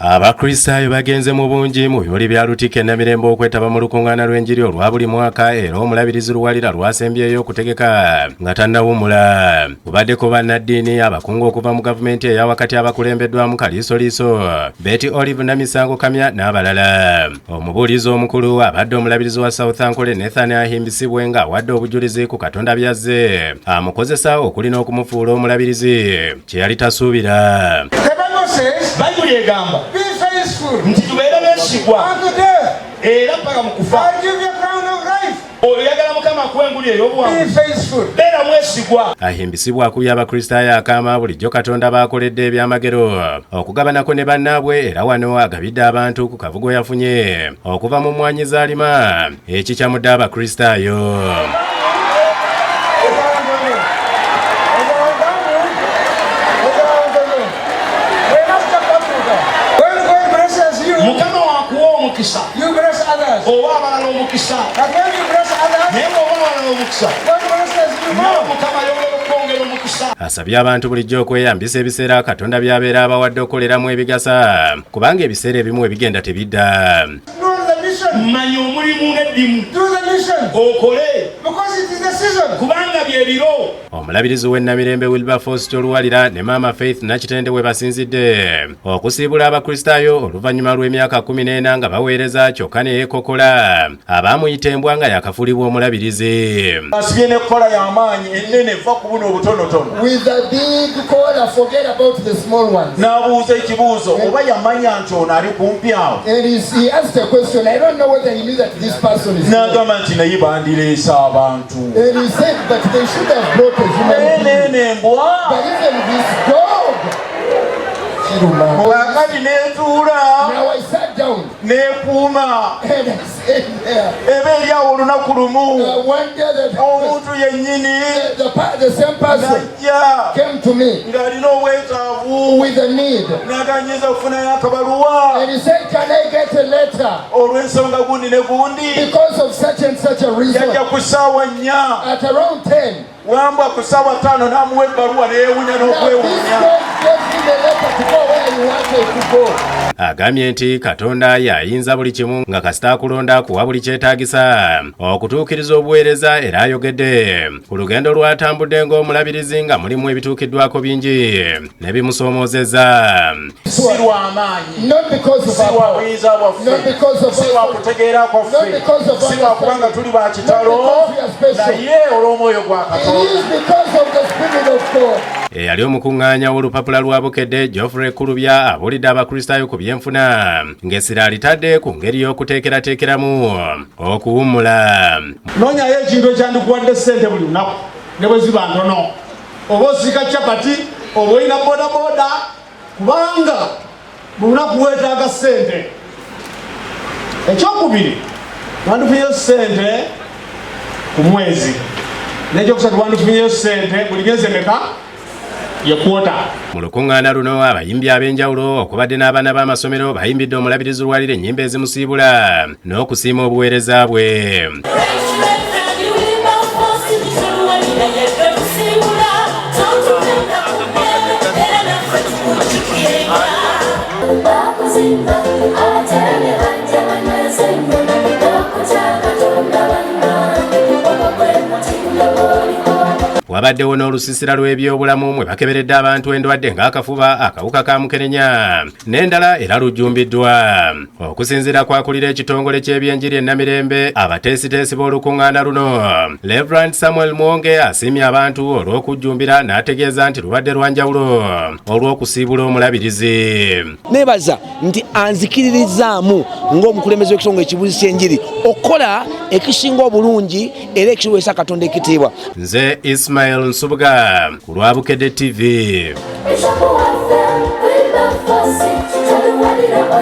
Abakulisitaayo bagenze mu bungi mu bimuli bya Lutikko Namirembe okwetaba mu lukungaana lw'enjiri olwa buli mwaka era Omulabirizi Luwalira lwasembyeyo okutegeka nga tannawummula. Kubaddeko bannaddiini abakungu okuva mu gavumenti eya wakati abakulembeddwamu Kaliisoliiso, Betty Olive Namisango Kamya n'abalala. Omubuulizi omukulu abadde omulabirizi wa South Ankole Nathan Ahimbisibwe nga awadde obujulizi ku Katonda byazze amukozesa okulina okumufuula omulabirizi kye yali tasuubira. Bible egamba be faithful nti tubeere beesigwa unto death, era mpaka mu kufa. I'll give you a crown of life. Oyagala Mukama akuwe enguli ey'obuwanguzi, Be faithful. beera mwesigwa. Ahimbisibwe akubye abakulisitaayo akaama bulijjo Katonda baakoledde ebyamagero okugabanako ne bannaabwe era wano agabidde abantu ku kavu gweyafunye okuva mu mwaanyi z'alima ekicamudde abakulisitaayo. You bless others. And when you bless others, God blesses you more. Asabye abantu bulijjo okweyambisa ebiseera Katonda by'abeera abawadde okoleramu ebigasa kubanga ebiseera ebimu ebigenda tebidda. Manya omulimu n'eddimu okole kubanga byebiro. Omulabirizi w'Namirembe Wilberforce Luwalira ne Maama Faith Nakitende we basinzidde okusiibula abakulisitaayo oluvannyuma lw'emyaka 14 nga baweereza kyokka ne yeekokkola abaamuyita embwa nga yakafuulibwa omulabirizi. Asibye n'ekkola y'amaanyi ennene eva ku buno obutonotono. With a big collar, forget about the small ones. N'abuuza ekibuuzo oba yamanya nti ono ali kumpi awo. And he asked a question. I don't know whether he knew that this person is. N'agamba nti naye bandireese abantu. And he said, but they should have brought a human being. Embwa. But even this dog. Kakati n'etuula. Now I sat down. N'ekuuma. And I said there. Eba eryawo olunaku lumu. One day that Omuntu yennyini. the same person came to me ng'alina obwetaavu. with a need. N'aganyiza okufunayo akabaluwa. And he said, can I get a letter? Olw'ensonga gundi ne gundi. Because of such and such a reason. Yajja ku ssaawa 4. At around 10. Wambwa ku ssaawa 5 n'amuwa ebbaluwa n'ewunya n'okwewuunya. Agambye nti Katonda y'ayinza buli kimu nga kasita akulonda akuwa buli kyetaagisa okutuukiriza obuweereza era ayogedde ku lugendo lw'atambudde ng'omulabirizi nga mulimu ebituukiddwako bingi ne bimusoomoozezza. Si lw'amaanyi, si lwa buyinza bwaffe, si lwa kutegeera kwaffe, si lwa kubanga tuli ba kitalo, naye olw'omwoyo gwa Katonda. Eyali omukuŋŋaanya w'olupapula lwa Bukedde Geoffrey Kulubya abuulidde abakulisitaayo ku byenfuna ng'essira alitadde ku ngeri y'okuteekerateekeramu okuwummula. Noonyayo ekintu ekyandikuwadde ssente buli lunaku ne bwe ziba ntono, oba osika capati oba olina bodaboda kubanga buli lunaku weetaaga ssente. Ekyokubiri, wandifunyeyo ssente ku mwezi, n'ekyokusatu wandifunyeyo ssente buli myezi emeka? Mu lukungaana luno abayimbi ab'enjawulo okubadde n'abaana b'amasomero bayimbidde Omulabirizi Luwalira ennyimba ezimusiibula n'okusiima obuweereza bwe. Wabaddewo n'olusiisira lw'ebyobulamu mwe bakeberedde abantu endwadde ng'akafuba, akawuka ka mukenenya n'endala era lujjumbiddwa. Okusinziira kwakulira ekitongole ky'ebyenjiri e Namirembe abateesiteesi b'olukuŋŋaana luno, Reverend Samuel Mwonge asiimye abantu olw'okujjumbira n'ategeeza nti lubadde lwa njawulo olw'okusiibula omulabirizi. Neebaza nti anzikiririzaamu ng'omukulembeze w'ekitongole ekibuuzi ky'enjiri okukola ekisinga obulungi era ekiweesa Katonda ekitiibwa. Nze Ismail Nsubuga ku lwa Bukedde TV.